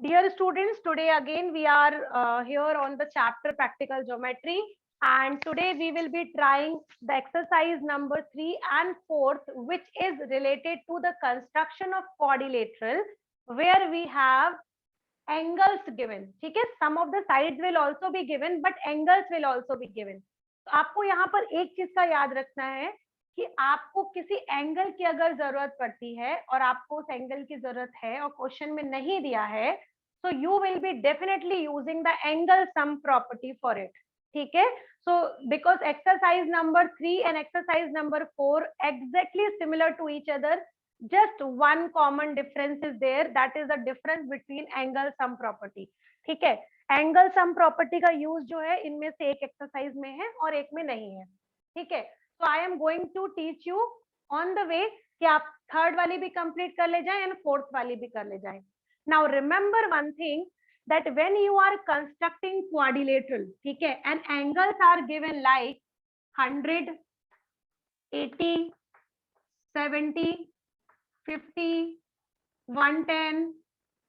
Dear students, today again we are here on the chapter Practical Geometry, and today we will be trying the exercise number 3 and 4th, which is related to the construction of quadrilateral, where we have angles given. ठीक है, some of the sides will also be given, but angles will also be given. तो आपको यहाँ पर एक चीज का याद रखना है कि आपको किसी एंगल की अगर जरूरत पड़ती है और आपको उस एंगल की जरूरत है और क्वेश्चन में नहीं दिया है, so you will be definitely using the angle sum property for it. ठीक है, so because exercise number 3 and exercise number 4 exactly similar to each other, just one common difference is there, that is the difference between angle sum property. ठीक है, angle sum property का use जो है इनमें से एक एक्सरसाइज में है और एक में नहीं है. ठीक है, so I am going to teach you on the way कि आप थर्ड वाली भी कंप्लीट कर ले जाएं एंड फोर्थ वाली भी कर ले जाएं. Now remember one thing, that when you are constructing quadrilateral, ठीक है, and angles are given like 100, 80, 70, 50, 110,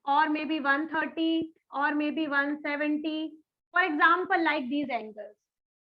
or maybe 130, or maybe 170. For example, like these angles.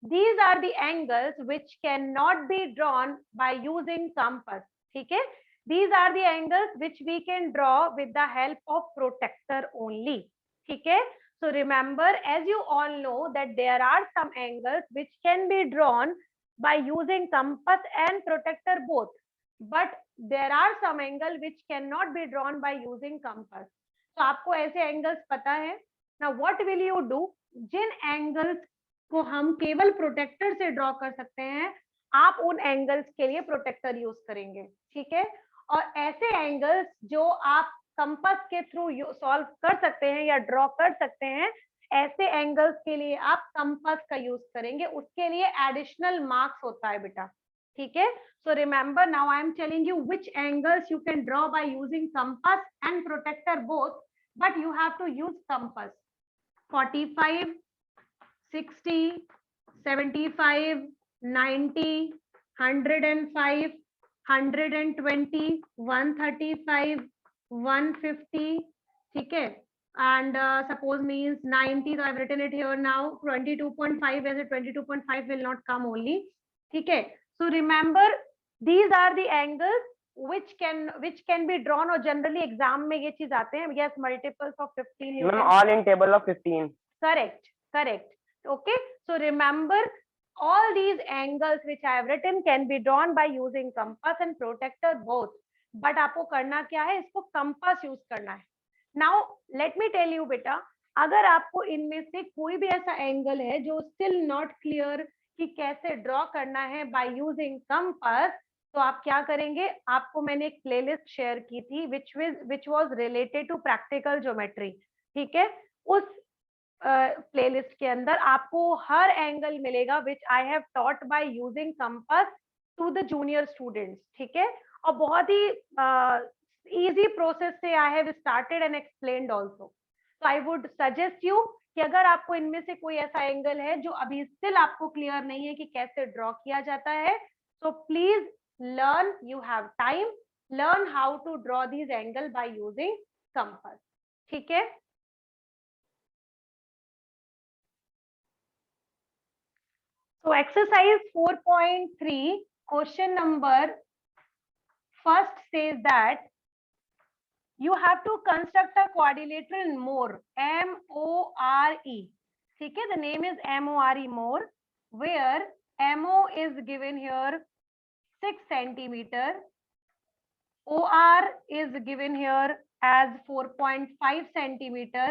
These are the angles which cannot be drawn by using compass. ठीक है, these are the angles which we can draw with the help of protractor only. ठीक है, so remember, as you all know, that there are some angles which can be drawn by using compass and protractor both, but there are some angles which cannot be drawn by using compass. तो आपको ऐसे angles पता है. Now what will you do? जिन angles को हम केवल protector से ड्रॉ कर सकते हैं, आप उन एंगल्स के लिए प्रोटेक्टर यूज करेंगे. ठीक है, और ऐसे एंगल्स जो आप कंपास के थ्रू सॉल्व कर सकते हैं या ड्रॉ कर सकते हैं, ऐसे एंगल्स के लिए आप कंपास का यूज करेंगे. उसके लिए एडिशनल मार्क्स होता है बेटा. ठीक है, so remember, now I am telling you which angles you can draw by using compass and protractor both, but you have to use compass. 45, 60, 75, 90, 105, 120, 135, 150. ठीक है, and suppose means 90, so I've written it here now. 22.5, as a 22.5 will not come only. ठीक है, so remember, these are the angles which can be drawn, और generally exam में ये चीज आते हैं. Yes, multiples of 15. Ma'am, all in table of 15. Correct. Okay, so remember, all these angles which I have written can be drawn by using compass and protractor both, but आपको करना क्या है, इसको compass यूज करना है. Now let me tell you बेटा, अगर आपको इनमें से कोई भी ऐसा एंगल है जो still not clear कि कैसे ड्रॉ करना है by using compass, तो आप क्या करेंगे, आपको मैंने एक प्लेलिस्ट शेयर की थी which was related to practical geometry. ठीक है, उस प्लेलिस्ट के अंदर आपको हर एंगल मिलेगा which I have taught by using compass to the junior students. ठीक है, और बहुत ही easy process से I have started and explained also. So I would suggest you कि अगर आपको इनमें से कोई ऐसा एंगल है जो अभी स्टिल आपको क्लियर नहीं है कि कैसे ड्रॉ किया जाता है, so please learn, you have time, learn how to draw these angle by using compass. ठीक है, so exercise 4.3, question number first says that you have to construct a quadrilateral more, M-O-R-E. ठीक है, the name is M-O-R-E, more, where M-O is given here 6 centimeter, O-R is given here as 4.5 centimeter.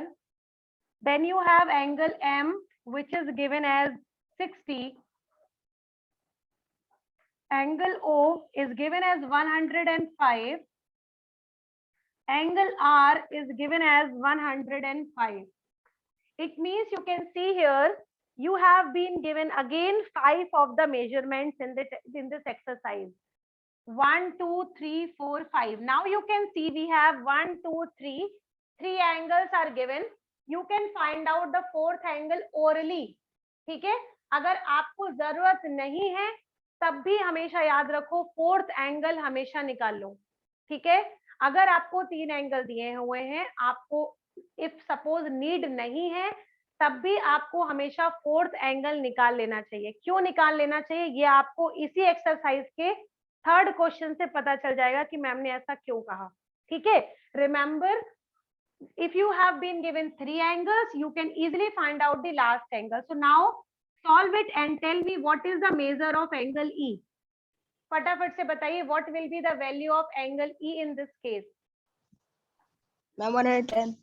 Then you have angle M, which is given as 60. Angle O is given as 105. Angle R is given as 105. It means you can see here, you have been given again 5 of the measurements in this exercise. 1, 2, 3, 4, 5. Now you can see we have 1, 2, 3. 3 angles are given. You can find out the fourth angle orally. ठीक है, अगर आपको जरूरत नहीं है तब भी हमेशा याद रखो फोर्थ एंगल हमेशा निकाल लो. ठीक है, अगर आपको 3 एंगल दिए हुए हैं, आपको इफ सपोज नीड नहीं है तब भी आपको हमेशा फोर्थ एंगल निकाल लेना चाहिए। क्यों निकाल लेना चाहिए, ये आपको इसी एक्सरसाइज के थर्ड क्वेश्चन से पता चल जाएगा कि मैम ने ऐसा क्यों कहा। ठीक है, remember if you have been given 3 angles, you can easily find out the last angle. So now solve it and tell me what is the measure of angle E. फटाफट से बताइए what will be the value of angle E in this case. Ma'am, 110.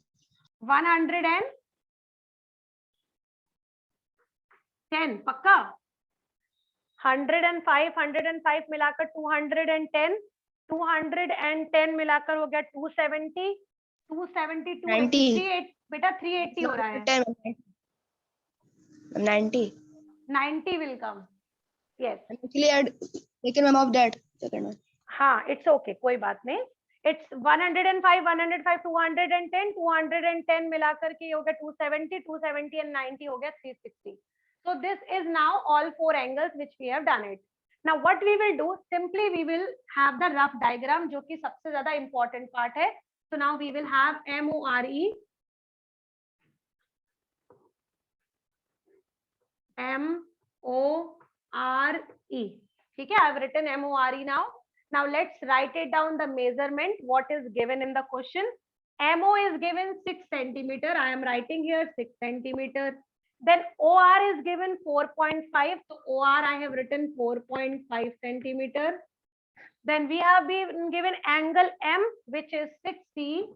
110 पक्का? 105 मिलाकर 210, 210 मिलाकर हो गया 270, 270 380 बेटा 380 हो रहा है। 90 90 will come. Yes. Actually, I'd taken ma'am of that second one. हाँ, it's okay, कोई बात नहीं। It's 105, 105, 210, 210 मिलाकर के हो गया 270, 270 and 90 हो गया 360. So this is now all 4 angles which we have done it. Now what we will do, simply we will have the rough diagram जो कि सबसे ज्यादा important part है. So now we will have MORE, MORE. ठीक है, I have written MORE now. Now let's write it down the measurement what is given in the question. MO is given 6 centimeter. I am writing here 6 centimeter. Then OR is given 4.5. So OR I have written 4.5 centimeter. Then we have been given angle M which is 60.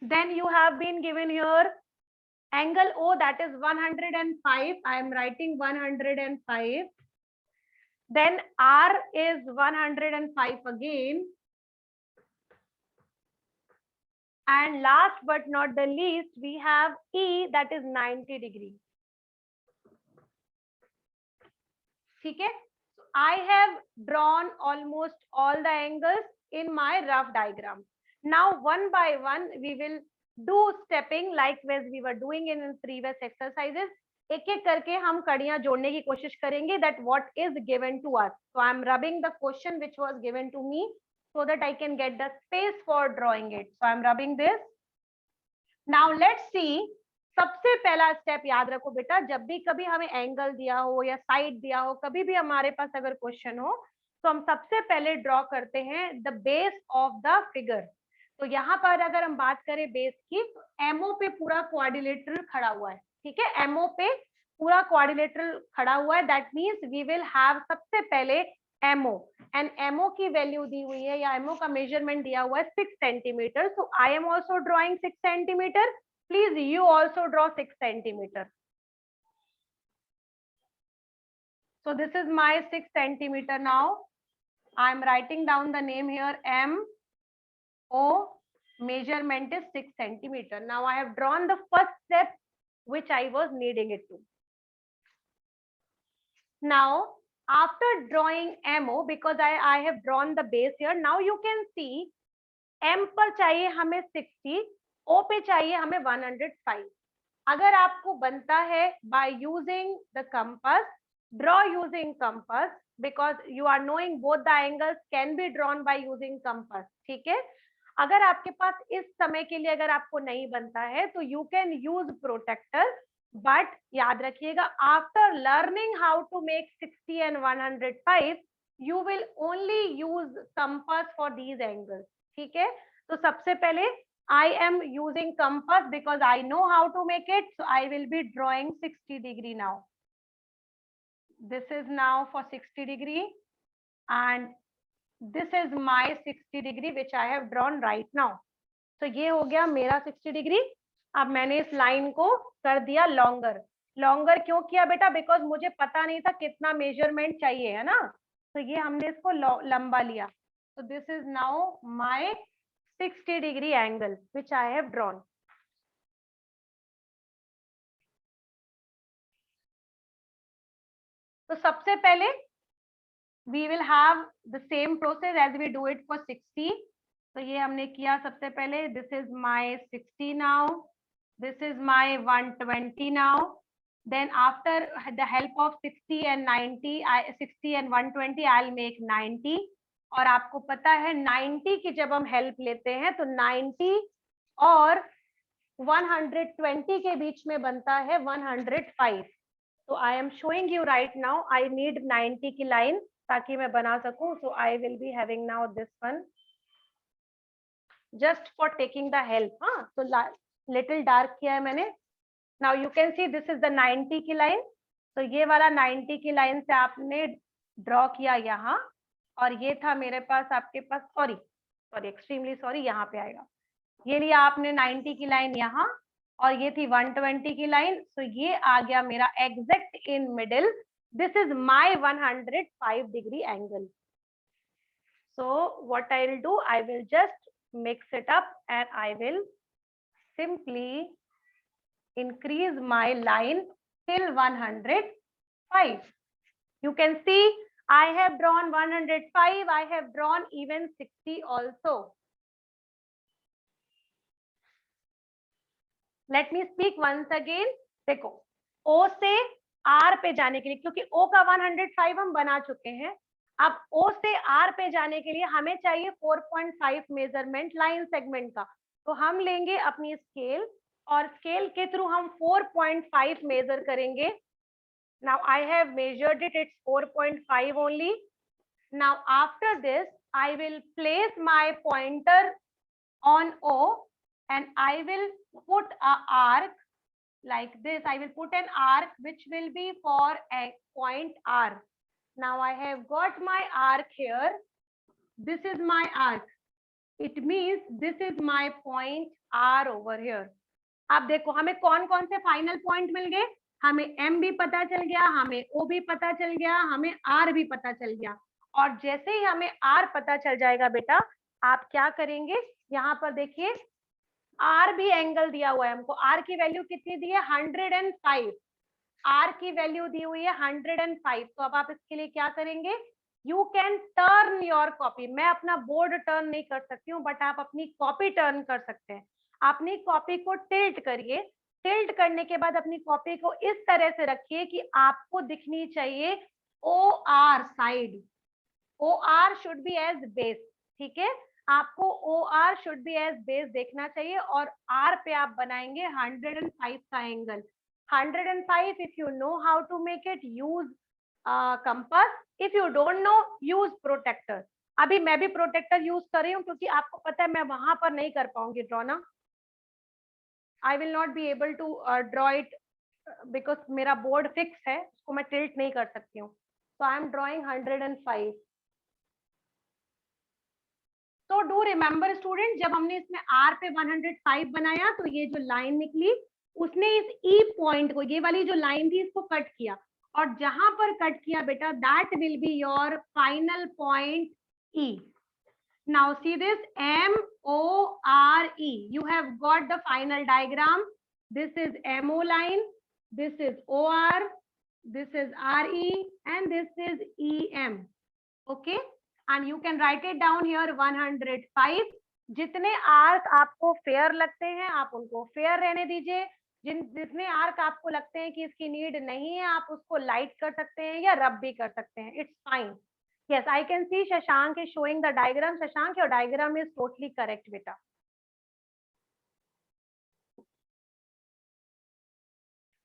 Then you have been given here angle O that is 105. I am writing 105. Then R is 105 again. And last but not the least, we have E that is 90 degree. ठीक है? So I have drawn almost all the angles in my rough diagram. Now one by one we will do stepping like as we were doing in previous exercises. एक एक करके हम कड़ियां जोड़ने की कोशिश करेंगे that what is given to us. So I am rubbing the question which was given to me so that I can get the space for drawing it. So I am rubbing this. Now let's see. सबसे पहला step याद रखो बेटा, जब भी कभी हमें angle दिया हो या साइड दिया हो, कभी भी हमारे पास अगर क्वेश्चन हो तो हम सबसे पहले ड्रॉ करते हैं the base of the figure. तो यहाँ पर अगर हम बात करें बेस की, तो एमओ पे पूरा क्वाड्रिलेटरल खड़ा हुआ है. ठीक है, एमओ पे पूरा क्वाड्रिलेटरल खड़ा हुआ है. That means we will have सबसे पहले एमओ, एंड एमओ की वैल्यू दी हुई है या एमओ का मेजरमेंट दिया हुआ है 6 centimetre. So I am also drawing 6 centimetre. Please you also draw 6 centimeter. So this is my 6 centimeter now. I am writing down the name here MO. Measurement is 6 centimeter. Now I have drawn the first step which I was needing it to. Now after drawing MO, because I have drawn the base here, now you can see M पर चाहिए हमें 60, O पे चाहिए हमें 105. अगर आपको बनता है by using the compass, draw using compass because you are knowing both the angles can be drawn by using compass. ठीक है, अगर आपके पास इस समय के लिए अगर आपको नहीं बनता है तो you can use protractor, but याद रखिएगा after learning how to make 60 and 105 you will only use compass for these angles. ठीक है, तो सबसे पहले I am using compass because I know how to make it. So I will be drawing 60 degree now. This is now for 60 degree and this is my 60 degree which I have drawn right now. So ये हो गया मेरा 60 degree. अब मैंने इस line को कर दिया लॉन्गर. लॉन्गर क्यों किया बेटा? बिकॉज मुझे पता नहीं था कितना मेजरमेंट चाहिए, है ना. तो ये हमने इसको लंबा लिया. So this is now my 60 degree angle which I have drawn. तो सबसे पहले we will have the same process as we do it for 60. तो ये हमने किया सबसे पहले. This is my 60 now. This is my 120 now. Then after the help of 60 and 90, 60 and 120, I'll make 90. और आपको पता है 90 की जब हम हेल्प लेते हैं तो 90 और 120 के बीच में बनता है 105. तो I am showing you right now. I need 90 की लाइन ताकि मैं बना सकूं. So I will be having now this one just for taking the help. हाँ, तो लिटिल डार्क किया है मैंने. Now you can see this is the 90 की लाइन. तो ये वाला 90 की लाइन से आपने ड्रॉ किया यहाँ, और ये था मेरे पास आपके पास, सॉरी एक्सट्रीमली सॉरी, यहाँ पे आएगा. ये लिया आपने 90 की लाइन यहाँ, और ये थी 120 की लाइन. सो ये आ गया मेरा exact in middle. This is my 105 degree angle. So what I will do, I will just mix it up and I will simply increase my line till 105. You can see I have drawn 105. I have drawn even 60 also. Let me speak once again. देखो, O से R पे जाने के लिए, क्योंकि O का 105 हम बना चुके हैं, अब O से R पे जाने के लिए हमें चाहिए 4.5 मेजरमेंट लाइन सेगमेंट का. तो हम लेंगे अपनी स्केल, और स्केल के थ्रू हम 4.5 मेजर करेंगे. Now I have measured it. It's 4.5 only. Now after this, I will place my pointer on O and I will put a arc like this. I will put an arc which will be for a point R. Now I have got my arc here. This is my arc. It means this is my point R over here. अब देखो हमें कौन कौन से final point मिल गए. हमें M भी पता चल गया, हमें O भी पता चल गया, हमें R भी पता चल गया. और जैसे ही हमें R पता चल जाएगा बेटा, आप क्या करेंगे, यहाँ पर देखिए R भी एंगल दिया हुआ है हमको. R की वैल्यू कितनी दी है, 105. R की वैल्यू दी हुई है 105. तो अब आप इसके लिए क्या करेंगे, you can turn your copy. मैं अपना बोर्ड टर्न नहीं कर सकती हूँ, बट आप अपनी कॉपी टर्न कर सकते हैं. अपनी कॉपी को टिल्ट करिए. टिल्ट करने के बाद अपनी कॉपी को इस तरह से रखिए कि आपको दिखनी चाहिए OR side. OR should be as base. ठीक है, आपको OR should be as base देखना चाहिए, और R पे आप बनाएंगे 105 का angle. 105, if you know how to make it, use compass. If you don't know, use protractor. अभी मैं भी प्रोटेक्टर यूज कर रही हूँ, क्योंकि आपको पता है मैं वहां पर नहीं कर पाऊंगी ड्रॉ ना. I will not be able to draw it because मेरा बोर्ड फिक्स है, उसको मैं टिल्ट नहीं कर सकती हूँ. So I am drawing 105. तो डू रिमेम्बर स्टूडेंट, जब हमने इसमें R पे 105 बनाया तो ये जो लाइन निकली, उसने इस E पॉइंट को, ये वाली जो लाइन थी, इसको कट किया. और जहां पर कट किया बेटा, that will be your final point E. Now see this MORE. You have got the final diagram. This is MO line, this is OR, this is RE, and this is EM. Okay, and you can write it down here 105. जितने arc आपको fair लगते हैं आप उनको fair रहने दीजिए. जितने arc आपको लगते हैं कि इसकी नीड नहीं है, आप उसको लाइट कर सकते हैं या रब भी कर सकते हैं. It's fine. Yes, I can see Shashank is showing the diagram. Shashank, your diagram is totally correct, beta.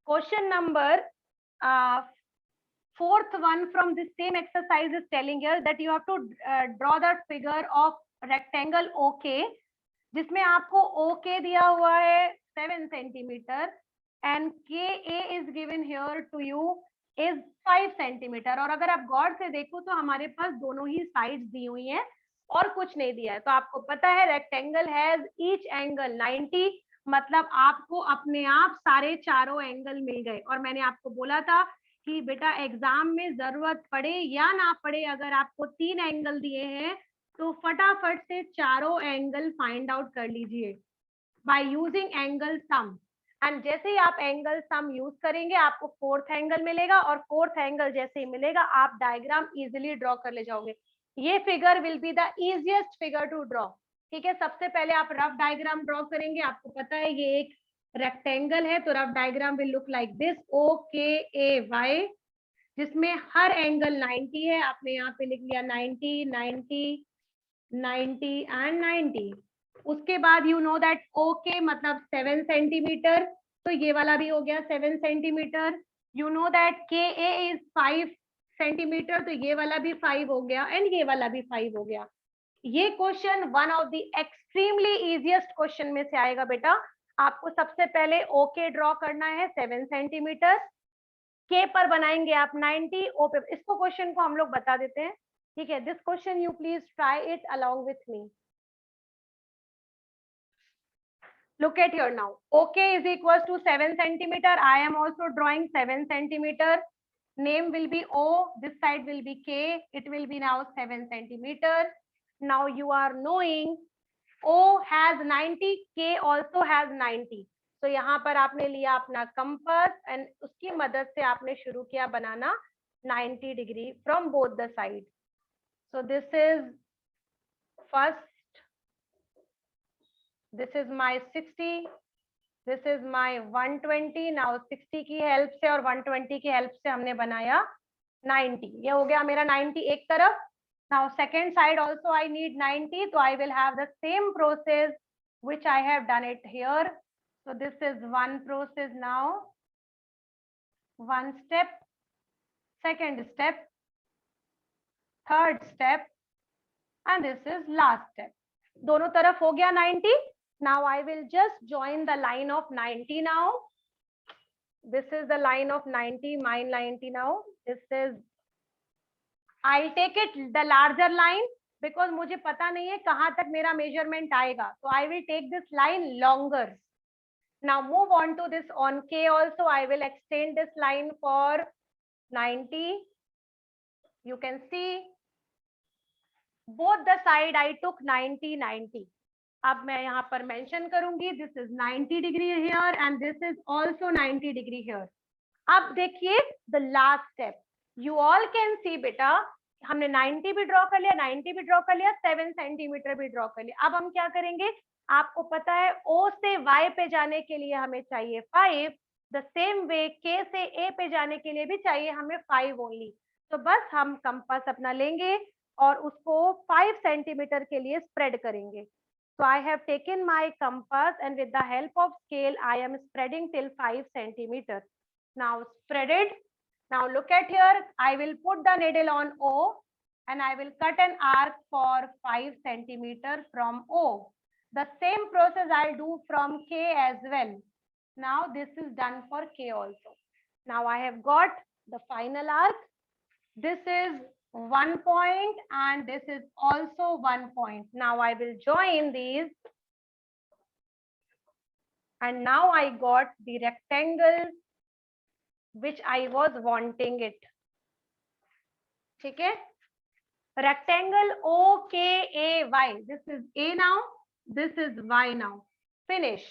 Question number fourth one from the same exercise is telling here that you have to draw the figure of rectangle OK, जिसमें आपको OK दिया हुआ है 7 centimeter and KA is given here to you is 5 centimetre. और अगर आप गौर से देखो तो हमारे पास दोनों ही साइड्स दी हुई हैं और कुछ नहीं दिया है. तो आपको पता है रेक्टेंगल हैज ईच एंगल 90, मतलब आपको अपने आप सारे चारों एंगल मिल गए. और मैंने आपको बोला था कि बेटा एग्जाम में जरूरत पड़े या ना पड़े, अगर आपको 3 एंगल दिए हैं तो फटाफट से चारों एंगल फाइंड आउट कर लीजिए by using angle sum. And जैसे ही आप एंगल सम यूज करेंगे आपको फोर्थ एंगल मिलेगा, और फोर्थ एंगल जैसे ही मिलेगा आप डायग्राम इजीली ड्रॉ कर ले जाओगे. ये figure will be the easiest figure to draw. ठीक है, सबसे पहले आप रफ डायग्राम ड्रॉ करेंगे. आपको पता है ये एक रेक्टेंगल है, तो rough diagram will look like this OKAY, जिसमें हर एंगल 90 है. आपने यहाँ पे लिख लिया 90, 90, 90 एंड 90. उसके बाद यू नो दैट ओके मतलब 7 सेंटीमीटर, तो ये वाला भी हो गया 7 सेंटीमीटर. यू नो दैट के ए इज 5 सेंटीमीटर, तो ये वाला भी 5 हो गया एंड ये वाला भी 5 हो गया. ये question one of the extremely easiest question में से आएगा बेटा. आपको सबसे पहले ओके ड्रॉ करना है 7 सेंटीमीटर, के पर बनाएंगे आप 90, ओ पे. इसको क्वेश्चन को हम लोग बता देते हैं, ठीक है. This question you please try it along with me. Look at here now. OK is equals to 7 centimeter. I am also drawing 7 centimeter. Name will be O. This side will be K. It will be now 7 centimeter. Now you are knowing O has 90, K also has 90. So यहाँ पर आपने लिया अपना compass and उसकी मदद से आपने शुरू किया बनाना 90 degree from both the side. So this is first. This is my 60. This is my 120. Now 60 की हेल्प से और 120 की हेल्प से हमने बनाया 90. ये हो गया मेरा 90 एक तरफ. Now second side also I need 90. So I will have the same process which I have done it here. So this is one process now. One step, second step, third step, and this is last step. दोनों तरफ हो गया 90. Now I will just join the line of 90 now. This is the line of 90, my 90 now. This is, I'll take it the larger line because मुझे पता नहीं है कहाँ तक मेरा measurement आएगा. So I will take this line longer. Now move on to this on K also. I will extend this line for 90. You can see both the side I took 90, 90. अब मैं यहाँ पर मेंशन करूंगी this is 90 degree here and this is also 90 degree here. अब देखिए the last step. You all can see बेटा हमने 90 भी ड्रॉ कर लिया, 90 भी ड्रॉ कर लिया, 7 सेंटीमीटर भी ड्रॉ कर लिया. अब हम क्या करेंगे, आपको पता है O से Y पे जाने के लिए हमें चाहिए 5. द सेम वे K से A पे जाने के लिए भी चाहिए हमें 5 ओनली. तो बस हम कंपास अपना लेंगे और उसको 5 सेंटीमीटर के लिए स्प्रेड करेंगे. So I have taken my compass and with the help of scale, I am spreading till 5 centimeter. Now spread it. Now look at here. I will put the needle on O and I will cut an arc for 5 centimeter from O. The same process I'll do from K as well. Now this is done for K also. Now I have got the final arc. This is 1 point and this is also 1 point. Now I will join these and now I got the rectangle which I was wanting it. Okay, rectangle OKAY. This is A now, this is Y now. Finish.